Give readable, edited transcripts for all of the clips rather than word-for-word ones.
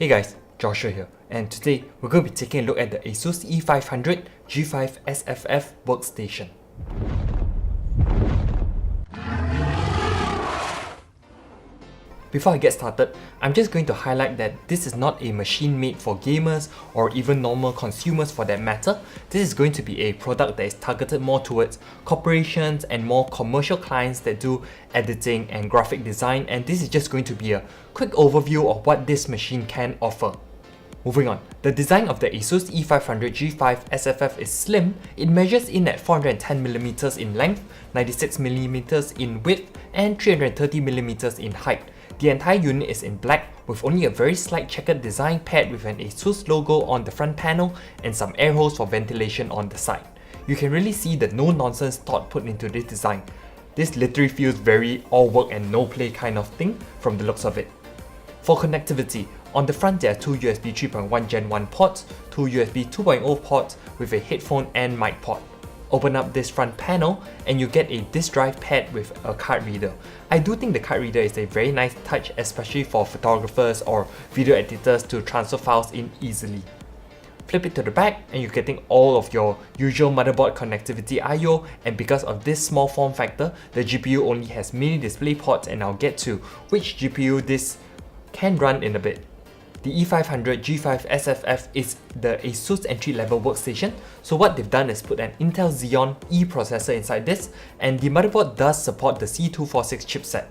Hey guys, Joshua here, and today we're going to be taking a look at the ASUS E500 G5 SFF workstation. Before I get started, I'm just going to highlight that this is not a machine made for gamers or even normal consumers for that matter. This is going to be a product that is targeted more towards corporations and more commercial clients that do editing and graphic design, and this is just going to be a quick overview of what this machine can offer. Moving on, the design of the ASUS E500 G5 SFF is slim. It measures in at 410mm in length, 96mm in width, and 330mm in height. The entire unit is in black with only a very slight checkered design paired with an ASUS logo on the front panel and some air holes for ventilation on the side. You can really see the no-nonsense thought put into this design. This literally feels very all work and no play kind of thing from the looks of it. For connectivity, on the front there are two USB 3.1 Gen 1 ports, two USB 2.0 ports with a headphone and mic port. Open up this front panel and you get a disk drive paired with a card reader. I do think the card reader is a very nice touch, especially for photographers or video editors to transfer files in easily. Flip it to the back and you're getting all of your usual motherboard connectivity I/O, and because of this small form factor, the GPU only has mini display ports, and I'll get to which GPU this can run in a bit. The E500 G5 SFF is the ASUS entry-level workstation, so what they've done is put an Intel Xeon E processor inside this, and the motherboard does support the C246 chipset.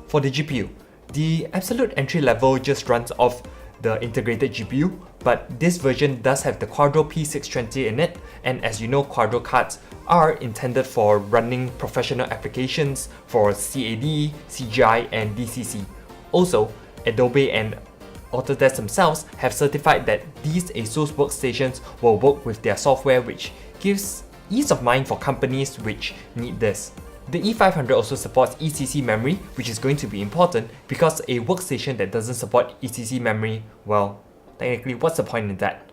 For the GPU, the absolute entry-level just runs off the integrated GPU, but this version does have the Quadro P620 in it, and as you know, Quadro cards are intended for running professional applications for CAD, CGI, and DCC. Also, Adobe and Autodesk themselves have certified that these ASUS workstations will work with their software, which gives ease of mind for companies which need this. The E500 also supports Ecc Memory, which is going to be important because a workstation that doesn't support Ecc Memory, well, technically what's the point in that?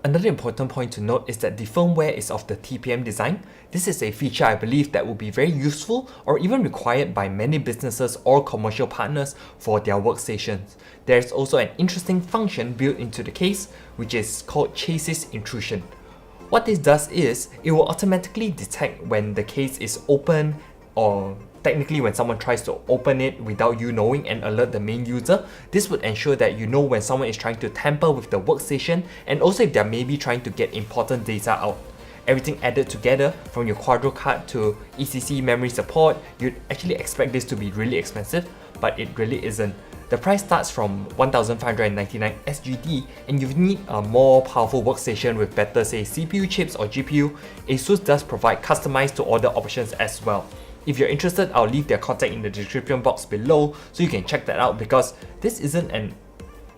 Another important point to note is that the firmware is of the TPM design. This is a feature I believe that will be very useful or even required by many businesses or commercial partners for their workstations. There's also an interesting function built into the case, which is called chassis intrusion. What this does is, it will automatically detect when the case is open, or technically when someone tries to open it without you knowing, and alert the main user. This would ensure that you know when someone is trying to tamper with the workstation, and also if they're maybe trying to get important data out. Everything added together, from your Quadro card to Ecc Memory support, you'd actually expect this to be really expensive, but it really isn't. The price starts from 1,599 SGD, and you need a more powerful workstation with better, say, CPU chips or GPU. ASUS does provide customized to order options as well. If you're interested, I'll leave their contact in the description box below so you can check that out, because this isn't an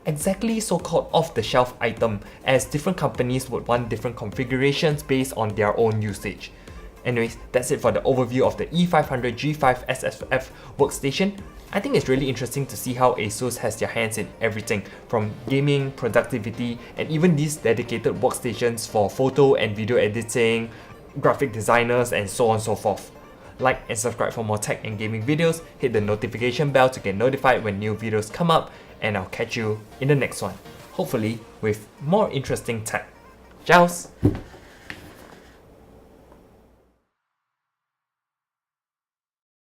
exactly so-called off-the-shelf item, as different companies would want different configurations based on their own usage. Anyways, that's it for the overview of the E500 G5 SFF workstation. I think it's really interesting to see how ASUS has their hands in everything from gaming, productivity, and even these dedicated workstations for photo and video editing, graphic designers, and so on and so forth. Like and subscribe for more tech and gaming videos, hit the notification bell to get notified when new videos come up, and I'll catch you in the next one, hopefully with more interesting tech. Ciao!